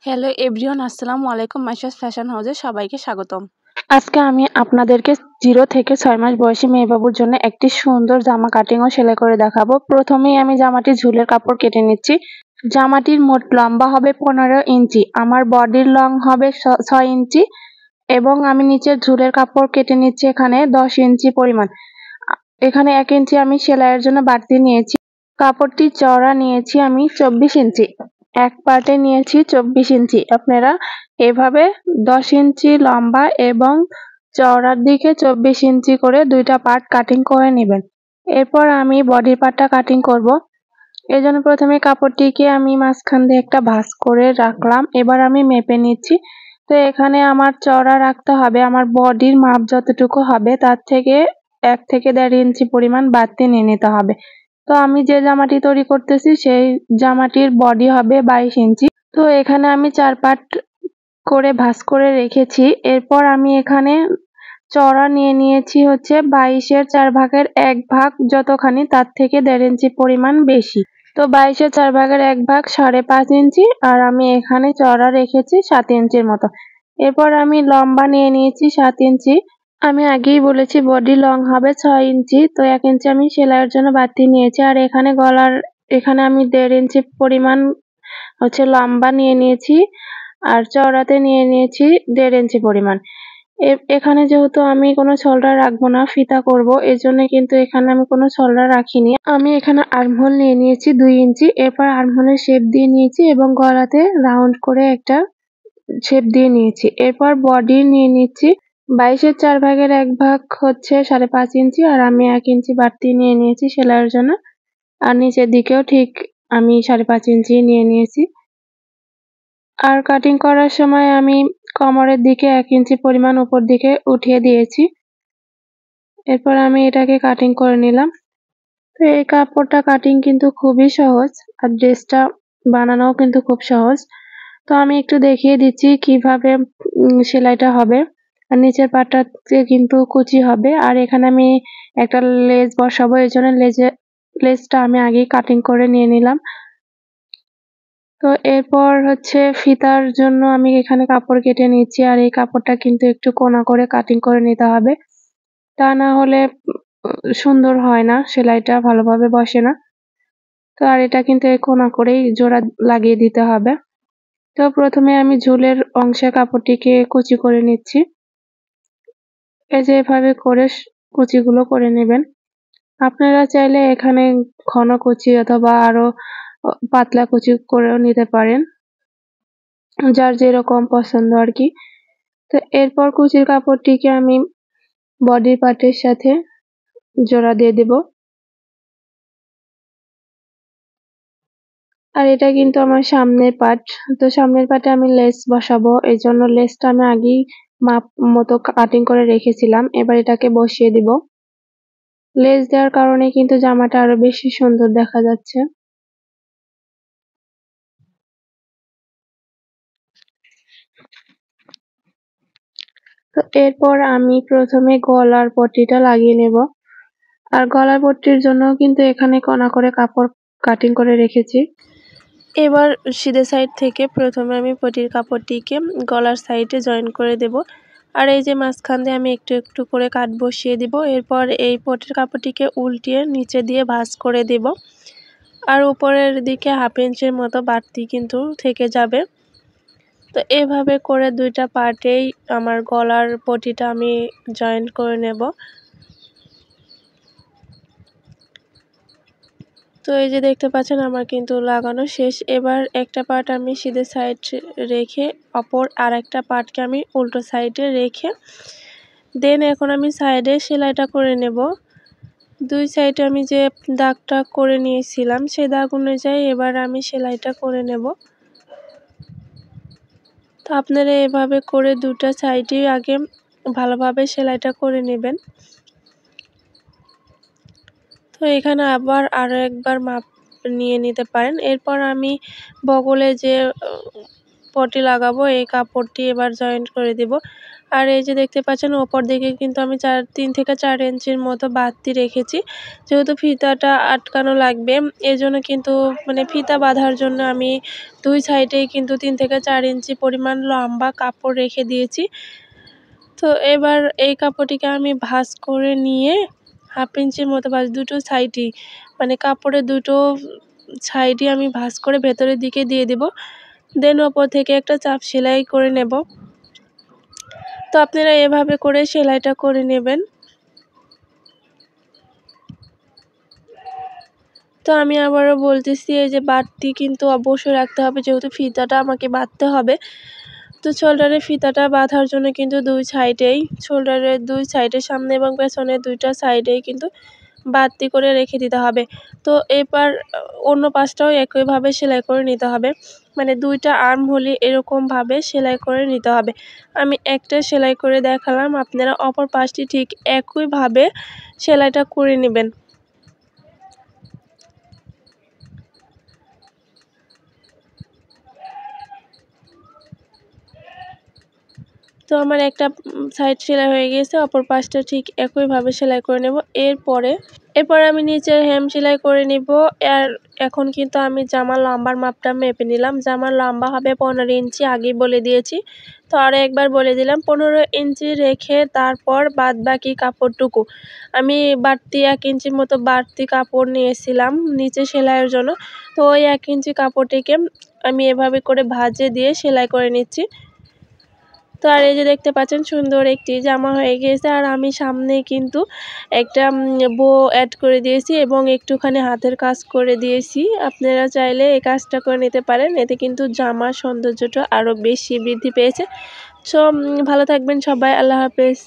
Hello everyone, আসসালামু আলাইকুম। Maisha's fashion হাউসে সবাইকে স্বাগতম। আজকে আমি আপনাদেরকে 0 থেকে 6 মাস বয়সী মেয়ে বাবুর জন্য একটি সুন্দর জামা কাটিং ও সেলাই করে দেখাবো। প্রথমেই আমি জামাটির ঝুলের কাপড় কেটে নিচ্ছি। জামাটির মোট লম্বা হবে 15 ইঞ্চি, আমার বডির লং হবে 6 ইঞ্চি এবং আমি নিচের ঝুলের কাপড় কেটে নিচ্ছি এখানে 10 ইঞ্চি পরিমাণ। এখানে 1 ইঞ্চি আমি সেলাইয়ের জন্য বাড়তি নিয়েছি। কাপড়টি চওড়া নিয়েছি আমি 24 ইঞ্চি, এক পার্টে নিয়েছি 24 ইঞ্চি। আপনারা এভাবে 10 ইঞ্চি লম্বা এবং চওড়ার দিকে 24 ইঞ্চি করে দুইটা পার্ট কাটিং করে নেবেন। এরপর আমি বডি পার্টটা কাটিং করব। এজন্য প্রথমে কাপড়টিকে আমি মাঝখান দিয়ে একটা ভাঁজ করে রাখলাম। এবার আমি মেপে নিচ্ছি। তো এখানে আমার চওড়া রাখতে হবে, আমার বডির মাপ যতটুকু হবে তার থেকে 1 থেকে 1.5 ইঞ্চি পরিমাণ বাড়তি নিয়ে নিতে হবে। তো আমি যে জামাটি তৈরি করতেছি সেই জামাটির বডি হবে 22 ইঞ্চি। তো এখানে আমি 4 পার্ট করে ভাঁজ করে রেখেছি। এরপর আমি এখানে চওড়া নিয়ে নিয়েছি হচ্ছে 22-এর 4 ভাগের 1 ভাগ, যতখানি তার থেকে 1.5 ইঞ্চি পরিমাণ বেশি। তো 22-এর 4 ভাগের 1 ভাগ 5.5 ইঞ্চি, আর আমি এখানে চওড়া রেখেছি 7 ইঞ্চির মতো। এরপর আমি লম্বা নিয়ে নিয়েছি 7 ইঞ্চি। আমি আগেই বলেছি বডি লং হবে 6 ইঞ্চি, তো 1 ইঞ্চি আমি সেলাইয়ের জন্য বাড়তি নিয়েছি। আর এখানে গলার এখানে আমি 1.5 ইঞ্চি পরিমাণ হচ্ছে লম্বা নিয়ে নিয়েছি, আর চওড়াতে নিয়ে নিয়েছি 1.5 ইঞ্চি পরিমাণ। এখানে যেহেতু আমি কোনো শোল্ডার রাখবো না, ফিতা করব, এজন্য কিন্তু এখানে আমি কোনো শোল্ডার রাখিনি। আমি এখানে আর্মহোল নিয়ে নিয়েছি 2 ইঞ্চি। এরপর আর্মহোলের শেপ দিয়ে নিয়েছি এবং গলাতে রাউন্ড করে একটা শেপ দিয়ে নিয়েছি। এরপর বডি নিয়ে নিচ্ছি 22-এর 4 ভাগের 1 ভাগ হচ্ছে 5.5 ইঞ্চি, আর আমি 1 ইঞ্চি বাড়তি নিয়ে নিয়েছি সেলাইয়ের জন্য। আর নিচের দিকেও ঠিক আমি 5.5 ইঞ্চি নিয়ে নিয়েছি। আর কাটিং করার সময় আমি কোমরের দিকে 1 ইঞ্চি পরিমাণ উপর দিকে উঠিয়ে দিয়েছি। এরপর আমি এটাকে কাটিং করে নিলাম। তো এই কাপড়টা কাটিং কিন্তু খুবই সহজ, আর ড্রেসটা বানানোও কিন্তু খুব সহজ। তো আমি একটু দেখিয়ে দিচ্ছি কিভাবে সেলাইটা হবে। আর নিচের পাটটাতে কিন্তু কুচি হবে, আর এখানে আমি একটা লেস বসাবো, এই জন্য লেসটা আমি আগেই কাটিং করে নিয়ে নিলাম। তো এরপর হচ্ছে ফিতার জন্য আমি এখানে কাপড় কেটে নিচ্ছি, আর এই কাপড়টা কিন্তু একটু কোনা করে কাটিং করে নিতে হবে, তা না হলে সুন্দর হয় না, সেলাইটা ভালোভাবে বসে না। তো আর এটা কিন্তু এই কোনা করেই জোড়া লাগিয়ে দিতে হবে। তো প্রথমে আমি ঝুলের অংশের কাপড়টিকে কুচি করে নিচ্ছি। এই যে এভাবে করে কুচিগুলো করে নেবেন। আপনারা চাইলে এখানে ঘন কুচি অথবা আরো পাতলা কুচি করেও নিতে পারেন, যার যেরকম পছন্দ আর কি। তো এরপর কুচির কাপড়টিকে আমি বডি পার্টের সাথে জোড়া দিয়ে দেব। আর এটা কিন্তু আমার সামনের পার্ট। তো সামনের পার্টে আমি লেস বসাবো, এই জন্য লেসটা আমি আগেই মাপ মতো কাটিং করে রেখেছিলাম। এবার এটাকে বসিয়ে দিব। লেস দেওয়ার কারণে কিন্তু জামাটা আরো বেশি সুন্দর দেখা যাচ্ছে। তো এরপর আমি প্রথমে গলার পট্টিটা লাগিয়ে নেব। আর গলার পট্টির জন্য কিন্তু এখানে কোনা করে কাপড় কাটিং করে রেখেছি। এবার সিধে সাইড থেকে প্রথমে আমি পটির কাপড়টিকে গলার সাইডে জয়েন করে দেব। আর এই যে মাঝখান দিয়ে আমি একটু একটু করে কাট বসিয়ে দিব। এরপর এই পটির কাপড়টিকে উল্টিয়ে নিচে দিয়ে ভাঁজ করে দেব। আর উপরের দিকে 1/2 ইঞ্চির মতো বাড়তি কিন্তু থেকে যাবে। তো এভাবে করে দুইটা পার্টেই আমার গলার পটিটা আমি জয়েন করে নেব। তো এই যে দেখতে পাচ্ছেন আমার কিন্তু লাগানো শেষ। এবার একটা পার্ট আমি সিধে সাইড রেখে অপর আরেকটা পার্টকে আমি উল্টো সাইডে রেখে দেন এখন আমি সাইডে সেলাইটা করে নেব। দুই সাইডে আমি যে দাগটা করে নিয়েছিলাম সেই দাগ অনুযায়ী এবার আমি সেলাইটা করে নেব। তো আপনারা এভাবে করে দুটো সাইডেই আগে ভালোভাবে সেলাইটা করে নেবেন। তো এখানে আবার আরো একবার মাপ নিয়ে নিতে পারেন। এরপর আমি বগলে যে পটি লাগাবো এই কাপড়টি এবার জয়েন্ট করে দিব। আর এই যে দেখতে পাচ্ছেন ওপর দিকে কিন্তু আমি 3 থেকে 4 ইঞ্চির মতো বাড়তি রেখেছি, যেহেতু ফিতাটা আটকানো লাগবে এজন্য কিন্তু মানে ফিতা বাঁধার জন্য আমি 2 সাইডেই কিন্তু 3 থেকে 4 ইঞ্চি পরিমাণ লম্বা কাপড় রেখে দিয়েছি। তো এবার এই কাপড়টিকে আমি ভাঁজ করে নিয়ে 1/2 ইঞ্চির মতো দুটো সাইডই মানে কাপড়ের দুটো সাইডই আমি ভাঁজ করে ভেতরের দিকে দিয়ে দিব। দেন ওপর থেকে একটা চাপ সেলাই করে নেব। তো আপনারা এভাবে করে সেলাইটা করে নেবেন। তো আমি আবারও বলতেছি এই যে বাড়তি কিন্তু অবশ্যই রাখতে হবে, যেহেতু ফিতাটা আমাকে বাঁধতে হবে। তো শোল্ডারের ফিতাটা বাঁধার জন্য কিন্তু 2 সাইডেই শোল্ডারের 2 সাইডে সামনে এবং পেছনে 2টা সাইডেই কিন্তু বাড়তি করে রেখে দিতে হবে। তো এবার অন্য পাশটাও একইভাবে সেলাই করে নিতে হবে, মানে 2টা আর্ম হোলে এরকমভাবে সেলাই করে নিতে হবে। আমি একটা সেলাই করে দেখালাম, আপনারা অপর পাশটি ঠিক একইভাবে সেলাইটা করে নেবেন। তো আমার একটা সাইড সেলাই হয়ে গিয়েছে, অপর পাশটা ঠিক একইভাবে সেলাই করে নেব। এরপর আমি নিচের হেম সেলাই করে নিব। আর এখন কিন্তু আমি জামার লম্বার মাপটা মেপে নিলাম। জামার লম্বা হবে 15 ইঞ্চি, আগেই বলে দিয়েছি। তো আরও একবার বলে দিলাম 15 ইঞ্চি রেখে তারপর বাদবাকি কাপড়টুকু আমি বাড়তি 1 ইঞ্চির মতো বাড়তি কাপড় নিয়েছিলাম নিচে সেলাইয়ের জন্য। তো ওই 1 ইঞ্চি কাপড়টিকে আমি এভাবে করে ভাঁজে দিয়ে সেলাই করে নিচ্ছি। তো আর এই যে দেখতে পাচ্ছেন সুন্দর একটি জামা হয়ে গিয়েছে। আর আমি সামনে কিন্তু একটা বো অ্যাড করে দিয়েছি এবং একটুখানি হাতের কাজ করে দিয়েছি। আপনারা চাইলে এই কাজটা করে নিতে পারেন, এতে কিন্তু জামার সৌন্দর্যটা আরও বেশি বৃদ্ধি পেয়েছে। সো ভালো থাকবেন সবাই, আল্লাহ হাফেজ।